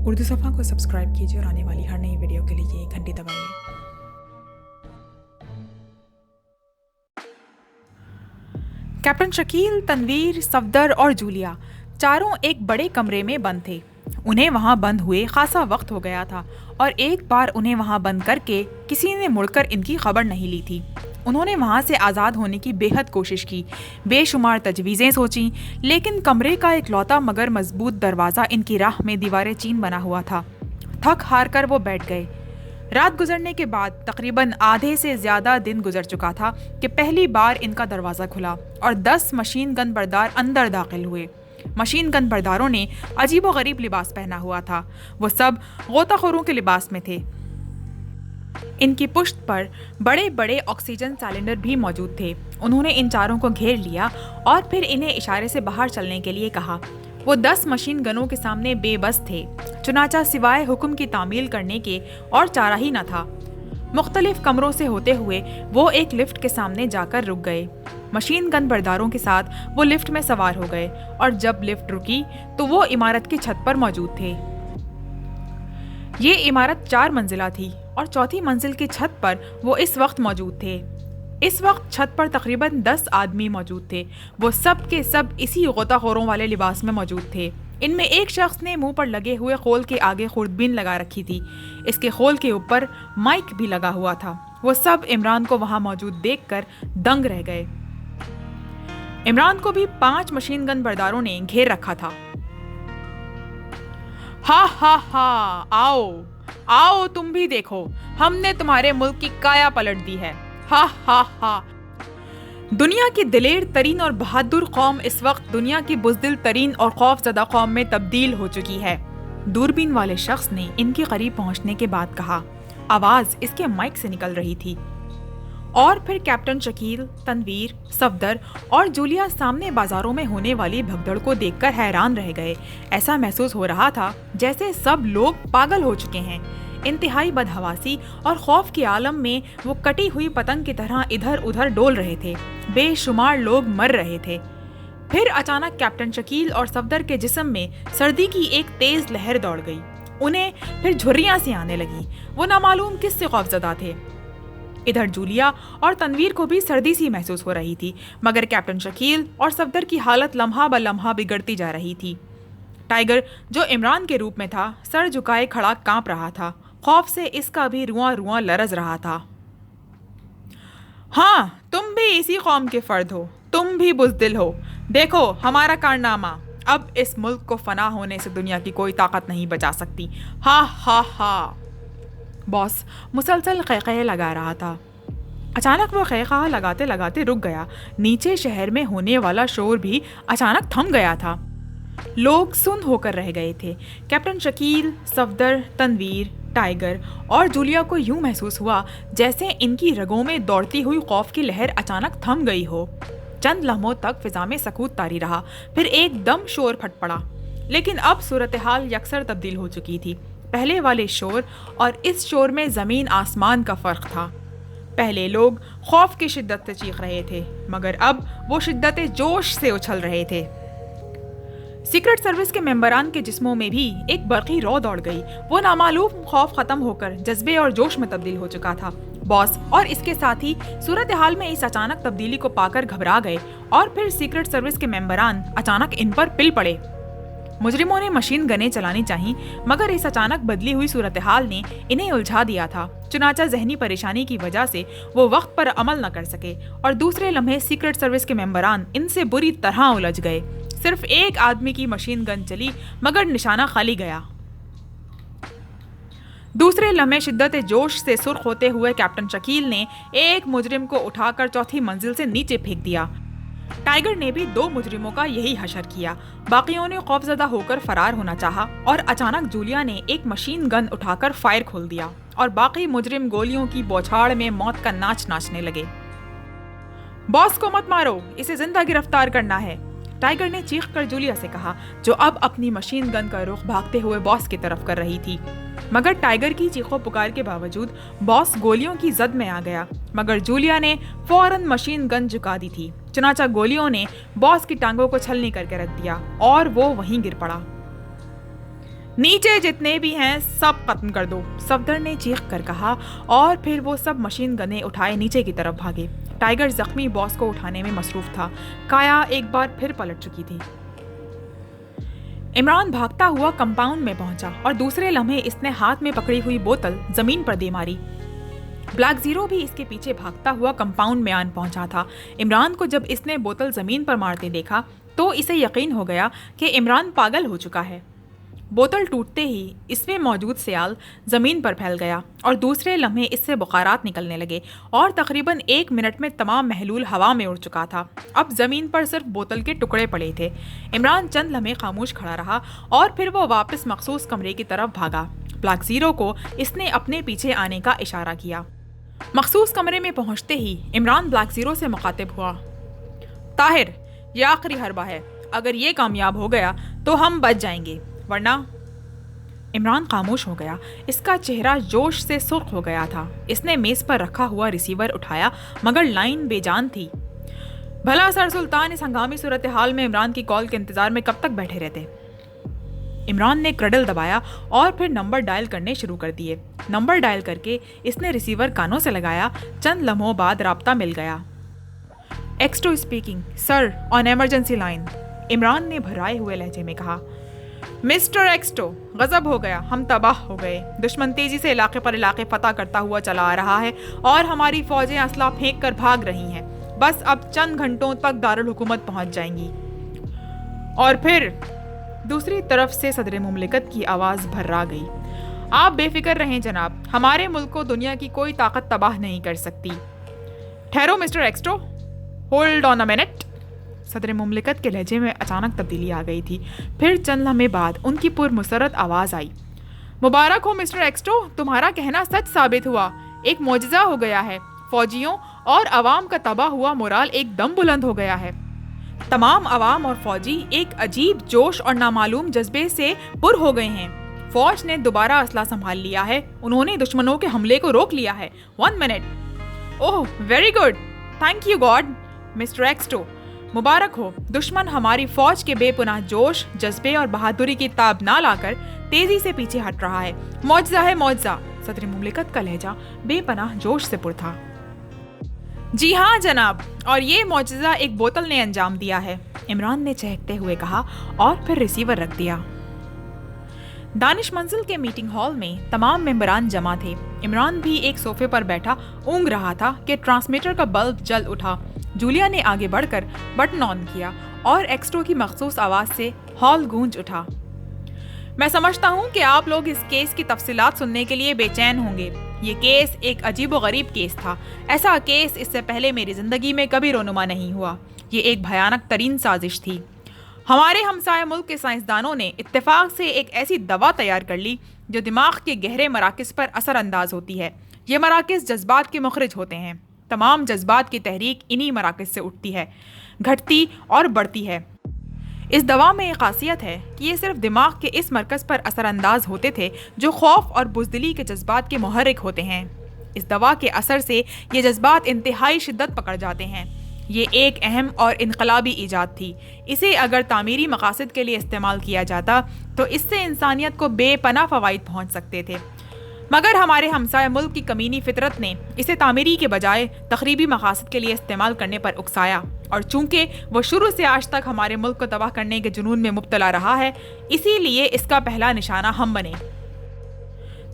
اردو صفحہ کو سبسکرائب کیجیے اور آنے والی ہر نئی ویڈیو کے لیے گھنٹی دبائیے۔ کیپٹن شکیل، تنویر، صفدر اور جولیا چاروں ایک بڑے کمرے میں بند تھے۔ انہیں وہاں بند ہوئے خاصا وقت ہو گیا تھا اور ایک بار انہیں وہاں بند کر کے کسی نے مڑ کر ان کی خبر نہیں لی تھی۔ انہوں نے وہاں سے آزاد ہونے کی بے حد کوشش کی، بے شمار تجویزیں سوچیں، لیکن کمرے کا اکلوتا مگر مضبوط دروازہ ان کی راہ میں دیوار چین بنا ہوا تھا۔ تھک ہار کر وہ بیٹھ گئے۔ رات گزرنے کے بعد تقریباً آدھے سے زیادہ دن گزر چکا تھا کہ پہلی بار ان کا دروازہ کھلا اور 10 مشین گن بردار اندر داخل ہوئے۔ مشین گن برداروں نے عجیب و غریب لباس پہنا ہوا تھا۔ وہ سب غوطہ خوروں کے لباس میں تھے۔ ان کی پشت پر بڑے بڑے آکسیجن سلنڈر بھی موجود تھے۔ انہوں نے ان چاروں کو گھیر لیا اور پھر انہیں اشارے سے باہر چلنے کے لیے کہا۔ وہ 10 مشین گنوں کے سامنے بے بس تھے، چنانچہ سوائے حکم کی تعمیل کرنے کے اور چارہ ہی نہ تھا۔ مختلف کمروں سے ہوتے ہوئے وہ ایک لفٹ کے سامنے جا کر رک گئے۔ مشین گن برداروں کے ساتھ وہ لفٹ میں سوار ہو گئے اور جب لفٹ رکی تو وہ عمارت کی چھت پر موجود تھے۔ یہ عمارت 4 منزلہ تھی اور چوتھی منزل کی چھت پر وہ اس وقت موجود تھے۔ اس وقت چھت پر تقریباً 10 آدمی موجود تھے۔ وہ سب کے سب اسی غوطہ خوروں والے لباس میں موجود تھے۔ ان میں ایک شخص نے منہ پر لگے ہوئے خول کے آگے خوردبین لگا رکھی تھی۔ اس کے خول کے اوپر مائک بھی لگا ہوا تھا۔ وہ سب عمران کو وہاں موجود دیکھ کر دنگ رہ گئے۔ عمران کو بھی 5 مشین گن برداروں نے گھیر رکھا تھا۔ ہا ہا ہا، آؤ آؤ تم بھی دیکھو، ہم نے تمہارے ملک کی کایا پلٹ دی ہے۔ ہا ہا ہا۔ دنیا کی دلیر ترین اور بہادر قوم اس وقت دنیا کی بزدل ترین اور خوف زدہ قوم میں تبدیل ہو چکی ہے۔ دوربین والے شخص نے ان کے قریب پہنچنے کے بعد کہا۔ آواز اس کے مائک سے نکل رہی تھی۔ اور پھر کیپٹن شکیل، تنویر، صفدر اور جولیا سامنے بازاروں میں ہونے والی بھگدڑ کو دیکھ کر حیران رہ گئے۔ ایسا محسوس ہو رہا تھا جیسے سب لوگ پاگل ہو چکے ہیں۔ انتہائی بدحواسی اور خوف کے عالم میں وہ کٹی ہوئی پتنگ کی طرح ادھر ادھر ڈول رہے تھے۔ بے شمار لوگ مر رہے تھے۔ پھر اچانک کیپٹن شکیل اور صفدر کے جسم میں سردی کی ایک تیز لہر دوڑ گئی۔ انہیں پھر جھریاں سی آنے لگیں۔ وہ نامعلوم کس سے خوفزدہ تھے۔ ادھر جولیا اور تنویر کو بھی سردی سی محسوس ہو رہی تھی، مگر کیپٹن شکیل اور صفدر کی حالت لمحہ بلمحہ بگڑتی جا رہی تھی۔ ٹائیگر جو عمران کے روپ میں تھا، سر جھکائے کھڑا کانپ رہا تھا۔ خوف سے اس کا بھی رواں رواں لرز رہا تھا۔ ہاں، تم بھی اسی قوم کے فرد ہو، تم بھی بزدل ہو۔ دیکھو ہمارا کارنامہ، اب اس ملک کو فنا ہونے سے دنیا کی کوئی طاقت نہیں بچا سکتی۔ ہا ہا ہا۔ باس مسلسل قہقہے لگا رہا تھا۔ اچانک وہ قہقہا لگاتے لگاتے رک گیا۔ نیچے شہر میں ہونے والا شور بھی اچانک تھم گیا تھا۔ لوگ سن ہو کر رہ گئے تھے۔ کیپٹن شکیل، صفدر، تنویر، ٹائیگر اور جولیا کو یوں محسوس ہوا جیسے ان کی رگوں میں دوڑتی ہوئی خوف کی لہر اچانک تھم گئی ہو۔ چند لمحوں تک فضا میں سکوت طاری رہا، پھر ایک دم شور پھٹ پڑا۔ لیکن اب صورتحال یکسر تبدیل ہو چکی تھی۔ پہلے والے شور اور اس شور میں زمین آسمان کا فرق تھا۔ پہلے لوگ خوف کی شدت سے چیخ رہے تھے، مگر اب وہ شدت جوش سے اچھل رہے تھے۔ سیکرٹ سروس کے ممبران کے جسموں میں بھی ایک برقی رو دوڑ گئی۔ وہ نامعلوم خوف ختم ہو کر جذبے اور جوش میں تبدیل ہو چکا تھا۔ باس اور اس کے ساتھی صورتحال میں اس اچانک تبدیلی کو پا کر گھبرا گئے اور پھر سیکرٹ سروس کے ممبران اچانک ان پر پل پڑے۔ مجرموں نے مشین گنیں چلانی چاہییں، مگر اس اچانک بدلی ہوئی صورتحال نے انہیں الجھا دیا تھا۔ چنانچہ ذہنی پریشانی کی وجہ سے وہ وقت پر عمل نہ کر سکے اور دوسرے لمحے سیکرٹ سروس کے ممبران ان سے بری طرح الجھ گئے۔ صرف ایک آدمی کی مشین گن چلی، مگر نشانہ خالی گیا۔ دوسرے لمحے شدت جوش سے سرخ ہوتے ہوئے کیپٹن شکیل نے ایک مجرم کو اٹھا کر چوتھی منزل سے نیچے پھینک دیا۔ ٹائیگر نے بھی 2 مجرموں کا یہی حشر کیا۔ باقیوں نے خوفزدہ ہو کر فرار ہونا چاہا اور اچانک جولیا نے ایک مشین گن اٹھا کر فائر کھول دیا اور باقی مجرم گولیوں کی بوچھاڑ میں موت کا ناچ ناچنے لگے۔ باس کو مت مارو، اسے زندہ گرفتار کرنا ہے، ٹائیگر نے چیخ کر جولیا سے کہا، جو اب اپنی مشین گن کا رخ بھاگتے ہوئے باس کی طرف کر رہی تھی۔ مگر ٹائیگر کی چیخو پکار کے باوجود باس گولیوں کی زد میں آ گیا، مگر جولیا نے فوراً مشین گن جھکا دی تھی۔ چنانچہ گولیوں نے باس کی ٹانگوں کو چھلنی کر کے رکھ دیا اور وہ وہیں گر پڑا۔ نیچے جتنے بھی ہیں سب ختم کر دو، صفدر نے چیخ کر کہا، اور پھر وہ سب مشین گنیں اٹھائے نیچے کی طرف بھاگے۔ ٹائیگر زخمی باس کو اٹھانے میں مصروف تھا۔ کایا ایک بار پھر پلٹ چکی تھی۔ عمران بھاگتا ہوا کمپاؤنڈ میں پہنچا اور دوسرے لمحے اس نے ہاتھ میں پکڑی ہوئی بوتل زمین پر دے ماری۔ بلیک زیرو بھی اس کے پیچھے بھاگتا ہوا کمپاؤنڈ میں آن پہنچا تھا۔ عمران کو جب اس نے بوتل زمین پر مارتے دیکھا تو اسے یقین ہو گیا کہ عمران پاگل ہو چکا ہے۔ بوتل ٹوٹتے ہی اس میں موجود سیال زمین پر پھیل گیا اور دوسرے لمحے اس سے بخارات نکلنے لگے اور تقریباً 1 منٹ میں تمام محلول ہوا میں اڑ چکا تھا۔ اب زمین پر صرف بوتل کے ٹکڑے پڑے تھے۔ عمران چند لمحے خاموش کھڑا رہا اور پھر وہ واپس مخصوص کمرے کی طرف بھاگا۔ بلیک زیرو کو اس نے اپنے پیچھے آنے کا اشارہ کیا۔ مخصوص کمرے میں پہنچتے ہی عمران بلیک زیرو سے مخاطب ہوا۔ طاہر، یہ آخری حربہ ہے، اگر یہ کامیاب ہو گیا تو ہم بچ جائیں گے، ورنہ۔ عمران خاموش ہو گیا۔ اس کا چہرہ جوش سے سرخ ہو گیا تھا۔ اس نے میز پر رکھا ہوا ریسیور اٹھایا مگر لائن بے جان تھی۔ بھلا سر سلطان اس ہنگامی صورتحال میں عمران کی کال کے انتظار میں کب تک بیٹھے رہتے؟ عمران نے کرڈل دبایا اور پھر نمبر ڈائل کرنے شروع کر دیے۔ نمبر ڈائل کر کے اس نے ریسیور کانوں سے لگایا۔ چند لمحوں بعد رابطہ مل گیا۔ ایکسٹو اسپیکنگ، سر آن ایمرجنسی لائن، عمران نے بھرائے ہوئے لہجے میں کہا۔ مسٹر ایکسٹو، غضب ہو گیا، ہم تباہ ہو گئے۔ دشمن تیزی سے علاقے پر علاقے فتح کرتا ہوا چلا آ رہا ہے اور ہماری فوجیں اسلحہ پھینک کر بھاگ رہی ہیں۔ بس اب چند گھنٹوں تک دارالحکومت پہنچ جائیں گی اور پھر دوسری طرف سے صدر مملکت کی آواز بھرا گئی۔ آپ بے فکر رہیں جناب، ہمارے ملک کو دنیا کی کوئی طاقت تباہ نہیں کر سکتی۔ ٹھہرو mister X two, hold on a minute. صدر مملکت کے لہجے میں اچانک تبدیلی آ گئی تھی۔ پھر چند لمحے بعد ان کی پرمسرت آواز آئی۔ مبارک ہو مسٹر ایکسٹو، تمہارا کہنا سچ ثابت ہوا، ایک معجزہ ہو گیا ہے۔ فوجیوں اور عوام کا تباہ ہوا مورال ایک دم بلند ہو گیا ہے۔ تمام عوام اور فوجی ایک عجیب جوش اور نامعلوم جذبے سے پر ہو گئے ہیں۔ فوج نے دوبارہ اسلحہ سنبھال لیا ہے، انہوں نے دشمنوں کے حملے کو روک لیا ہے۔ 1 minute. Oh very good, thank you God. Mister X two, مبارک ہو، دشمن ہماری فوج کے بے پناہ جوش، جذبے اور بہادری کی تاب نہ لا کر تیزی سے پیچھے ہٹ رہا ہے۔ معجزہ ہے معجزہ۔ صدر مملکت کا لہجہ بے پناہ جوش سے پر تھا۔ جی ہاں جناب، اور یہ معجزہ ایک بوتل نے انجام دیا ہے، عمران نے چہکتے ہوئے کہا اور پھر ریسیور رکھ دیا۔ دانش منزل کے میٹنگ ہال میں تمام ممبران جمع تھے۔ عمران بھی ایک صوفے پر بیٹھا اونگ رہا تھا کہ ٹرانسمیٹر کا بلب جل اٹھا۔ جولیا نے آگے بڑھ کر بٹن آن کیا اور ایکسٹو کی مخصوص آواز سے ہال گونج اٹھا۔ میں سمجھتا ہوں کہ آپ لوگ اس کیس کی تفصیلات سننے کے لیے بے چین ہوں گے۔ یہ کیس ایک عجیب و غریب کیس تھا۔ ایسا کیس اس سے پہلے میری زندگی میں کبھی رونما نہیں ہوا۔ یہ ایک بھیانک ترین سازش تھی۔ ہمارے ہمسائے ملک کے سائنسدانوں نے اتفاق سے ایک ایسی دوا تیار کر لی جو دماغ کے گہرے مراکز پر اثر انداز ہوتی ہے۔ یہ مراکز جذبات کے مخرج ہوتے ہیں۔ تمام جذبات کی تحریک انہی مراکز سے اٹھتی ہے، گھٹتی اور بڑھتی ہے۔ اس دوا میں ایک خاصیت ہے کہ یہ صرف دماغ کے اس مرکز پر اثر انداز ہوتے تھے جو خوف اور بزدلی کے جذبات کے محرک ہوتے ہیں۔ اس دوا کے اثر سے یہ جذبات انتہائی شدت پکڑ جاتے ہیں۔ یہ ایک اہم اور انقلابی ایجاد تھی۔ اسے اگر تعمیری مقاصد کے لیے استعمال کیا جاتا تو اس سے انسانیت کو بے پناہ فوائد پہنچ سکتے تھے، مگر ہمارے ہمسائے ملک کی کمینی فطرت نے اسے تعمیری کے بجائے تخریبی مقاصد کے لیے استعمال کرنے پر اکسایا، اور چونکہ وہ شروع سے آج تک ہمارے ملک کو تباہ کرنے کے جنون میں مبتلا رہا ہے، اسی لیے اس کا پہلا نشانہ ہم بنے۔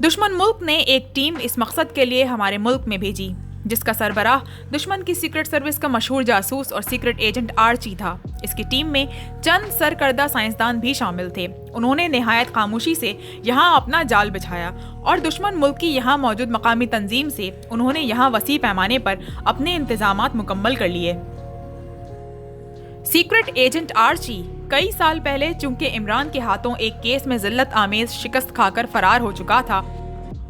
دشمن ملک نے ایک ٹیم اس مقصد کے لیے ہمارے ملک میں بھیجی جس کا سربراہ دشمن کی سیکرٹ سروس کا مشہور جاسوس اور سیکرٹ ایجنٹ آرچی تھا۔ اس کی ٹیم میں چند سرکردہ سائنسدان بھی شامل تھے۔ انہوں نے نہایت خاموشی سے یہاں اپنا جال بچھایا اور دشمن ملک کی یہاں موجود مقامی تنظیم سے انہوں نے یہاں وسیع پیمانے پر اپنے انتظامات مکمل کر لیے۔ سیکرٹ ایجنٹ آرچی کئی سال پہلے چونکہ عمران کے ہاتھوں ایک کیس میں ذلت آمیز شکست کھا کر فرار ہو چکا تھا،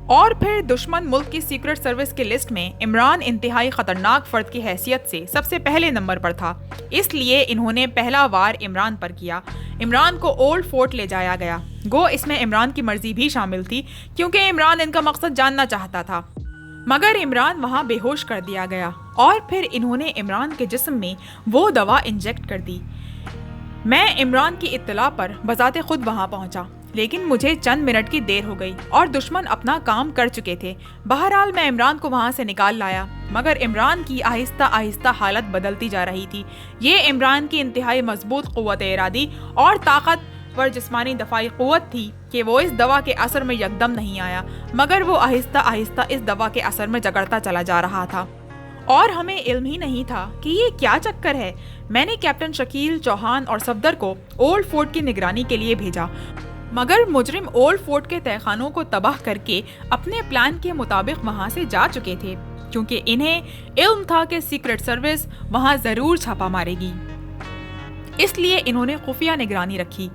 اور پھر دشمن ملک کی سیکرٹ سروس کی لسٹ میں عمران انتہائی خطرناک فرد کی حیثیت سے سب سے پہلے نمبر پر تھا، اس لیے انہوں نے پہلا وار عمران پر کیا۔ عمران کو اولڈ فورٹ لے جایا گیا، گو اس میں عمران کی مرضی بھی شامل تھی کیونکہ عمران ان کا مقصد جاننا چاہتا تھا، مگر عمران وہاں بے ہوش کر دیا گیا اور پھر انہوں نے عمران کے جسم میں وہ دوا انجیکٹ کر دی۔ میں عمران کی اطلاع پر بذات خود وہاں پہنچا۔ لیکن مجھے چند منٹ کی دیر ہو گئی اور دشمن اپنا کام کر چکے تھے۔ بہرحال میں عمران کو وہاں سے نکال لایا، مگر عمران کی آہستہ آہستہ حالت بدلتی جا رہی تھی۔ یہ عمران کی انتہائی مضبوط قوت ارادی اور طاقتور جسمانی دفاعی قوت تھی کہ وہ اس دوا کے اثر میں یکدم نہیں آیا، مگر وہ آہستہ آہستہ اس دوا کے اثر میں جگڑتا چلا جا رہا تھا، اور ہمیں علم ہی نہیں تھا کہ یہ کیا چکر ہے۔ میں نے کیپٹن شکیل، چوہان اور صفدر کو اولڈ فورٹ کی نگرانی کے لیے بھیجا، مگر مجرم اولڈ فورٹ کے تہہ خانوں کو تباہ کر کے اپنے پلان کے مطابق وہاں سے جا چکے تھے، کیونکہ انہیں علم تھا کہ سیکرٹ سروس وہاں ضرور چھاپا مارے گی، اس لیے انہوں نے خفیہ نگرانی رکھی۔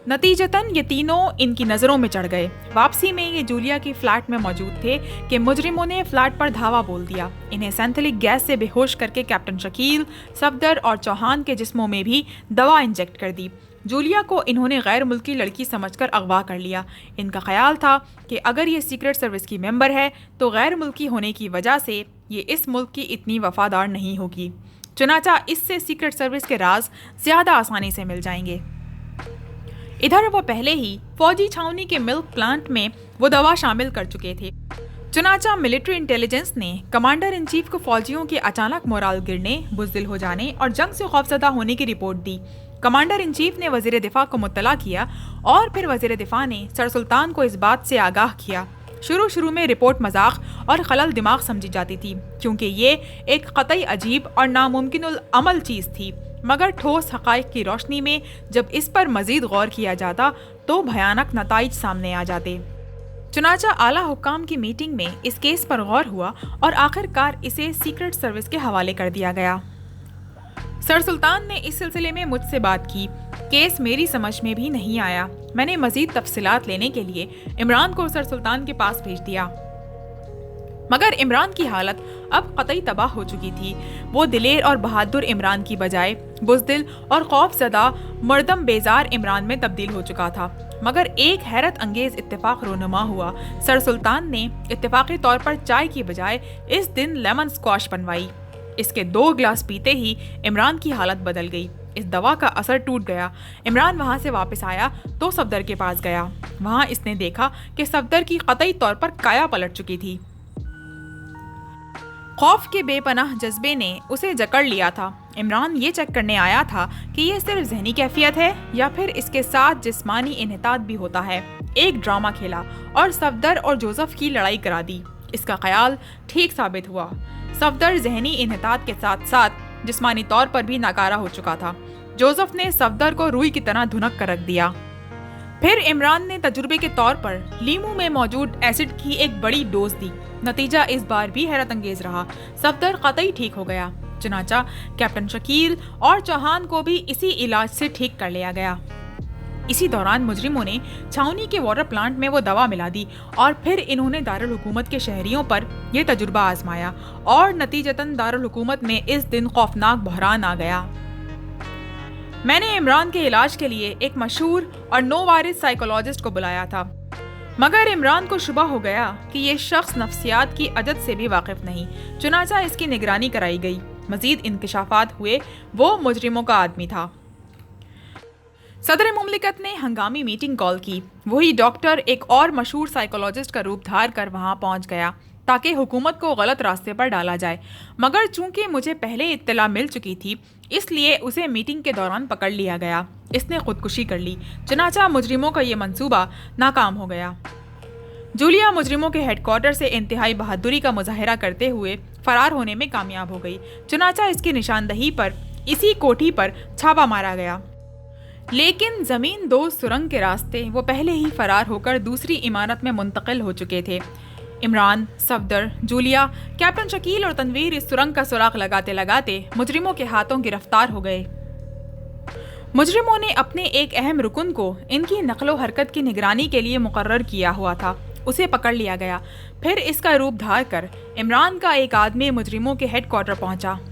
نتیجتاً یہ تینوں ان کی نظروں میں چڑھ گئے۔ واپسی میں یہ جولیا کی فلیٹ میں موجود تھے کہ مجرموں نے فلیٹ پر دھاوا بول دیا، انہیں سینتھیلک گیس سے بے ہوش کر کے کیپٹن شکیل، صفدر اور چوہان کے جسموں میں بھی دوا انجیکٹ کر دی۔ جولیا کو انہوں نے غیر ملکی لڑکی سمجھ کر اغوا کر لیا۔ ان کا خیال تھا کہ اگر یہ سیکرٹ سروس کی ممبر ہے تو غیر ملکی ہونے کی وجہ سے یہ اس ملک کی اتنی وفادار نہیں ہوگی، چنانچہ اس سے سیکرٹ سروس کے راز زیادہ آسانی سے مل جائیں گے۔ ادھر وہ پہلے ہی فوجی چھاؤنی کے ملک پلانٹ میں وہ دوا شامل کر چکے تھے، چنانچہ ملٹری انٹیلیجنس نے کمانڈر ان چیف کو فوجیوں کے اچانک مورال گرنے، بزدل ہو جانے اور جنگ سے خوفزدہ ہونے کی report the. Commander in chief نے وزیر دفاع کو مطلع کیا اور پھر وزیر دفاع نے سر سلطان کو اس بات سے آگاہ کیا۔ شروع میں رپورٹ مذاق اور خلل دماغ سمجھی جاتی تھی، کیونکہ یہ ایک قطعی عجیب اور ناممکن العمل چیز تھی، مگر ٹھوس حقائق کی روشنی میں جب اس پر مزید غور کیا جاتا تو بھیانک نتائج سامنے آ جاتے۔ چنانچہ اعلیٰ حکام کی میٹنگ میں اس کیس پر غور ہوا اور آخر کار اسے سیکرٹ سروس کے حوالے کر دیا گیا۔ سر سلطان نے اس سلسلے میں مجھ سے بات کی۔ کیس میری سمجھ میں بھی نہیں آیا۔ میں نے مزید تفصیلات لینے کے لیے عمران کو سر سلطان کے پاس بھیج دیا، مگر عمران کی حالت اب قطعی تباہ ہو چکی تھی۔ وہ دلیر اور بہادر عمران کی بجائے بزدل اور خوف زدہ مردم بیزار عمران میں تبدیل ہو چکا تھا۔ مگر ایک حیرت انگیز اتفاق رونما ہوا۔ سر سلطان نے اتفاقی طور پر چائے کی بجائے اس دن لیمن سکواش بنوائی۔ اس کے 2 گلاس پیتے ہی عمران کی حالت بدل گئی۔ اس دوا کا اثر ٹوٹ گیا۔ عمران وہاں سے واپس آیا تو صفدر کے پاس گیا۔ وہاں اس نے دیکھا کہ صفدر کی قطعی طور پر کایا پلٹ چکی تھی۔ خوف کے بے پناہ جذبے نے اسے جکڑ لیا تھا۔ عمران یہ چیک کرنے آیا تھا کہ یہ صرف ذہنی کیفیت ہے یا پھر اس کے ساتھ جسمانی انحطاط بھی ہوتا ہے۔ ایک ڈرامہ کھیلا اور صفدر اور جوزف کی لڑائی کرا دی۔ اس کا خیال ٹھیک ثابت ہوا۔ صفدر ذہنی انحطاط کے ساتھ ساتھ جسمانی طور پر بھی ناکارہ ہو چکا تھا۔ جوزف نے صفدر کو روئی کی طرح دھنک کر رکھ دیا۔ پھر عمران نے تجربے کے طور پر لیمو میں موجود ایسڈ کی ایک بڑی ڈوز دی۔ نتیجہ اس بار بھی حیرت انگیز رہا۔ صفدر قطعی ٹھیک ہو گیا۔ چنانچہ کیپٹن شکیل اور چوہان کو بھی اسی علاج سے ٹھیک کر لیا گیا۔ اسی دوران مجرموں نے چھاؤنی کے واٹر پلانٹ میں وہ دوا ملا دی اور پھر انہوں نے دارالحکومت کے شہریوں پر یہ تجربہ آزمایا اور نتیجتاً دارالحکومت میں اس دن خوفناک بحران آ گیا۔ میں نے عمران کے علاج کے لیے ایک مشہور اور نو وائرس سائیکولوجسٹ کو بلایا تھا، مگر عمران کو شبہ ہو گیا کہ یہ شخص نفسیات کی عجز سے بھی واقف نہیں، چنانچہ اس کی نگرانی کرائی گئی۔ مزید انکشافات ہوئے، وہ مجرموں کا آدمی تھا۔ صدر مملکت نے ہنگامی میٹنگ کال کی۔ وہی ڈاکٹر ایک اور مشہور سائیکولوجسٹ کا روپ دھار کر وہاں پہنچ گیا تاکہ حکومت کو غلط راستے پر ڈالا جائے، مگر چونکہ مجھے پہلے اطلاع مل چکی تھی اس لیے اسے میٹنگ کے دوران پکڑ لیا گیا۔ اس نے خودکشی کر لی، چنانچہ مجرموں کا یہ منصوبہ ناکام ہو گیا۔ جولیا مجرموں کے ہیڈ کوارٹر سے انتہائی بہادری کا مظاہرہ کرتے ہوئے فرار ہونے میں کامیاب ہو گئی، چنانچہ اس کی نشاندہی پر اسی کوٹھی پر چھاپا مارا گیا۔ لیکن زمین دوز سرنگ کے راستے وہ پہلے ہی فرار ہو کر دوسری عمارت میں منتقل ہو چکے تھے۔ عمران، صفدر، جولیا، کیپٹن شکیل اور تنویر اس سرنگ کا سراغ لگاتے لگاتے مجرموں کے ہاتھوں گرفتار ہو گئے۔ مجرموں نے اپنے ایک اہم رکن کو ان کی نقل و حرکت کی نگرانی کے لیے مقرر کیا ہوا تھا، اسے پکڑ لیا گیا۔ پھر اس کا روپ دھار کر عمران کا ایک آدمی مجرموں کے ہیڈ کوارٹر پہنچا۔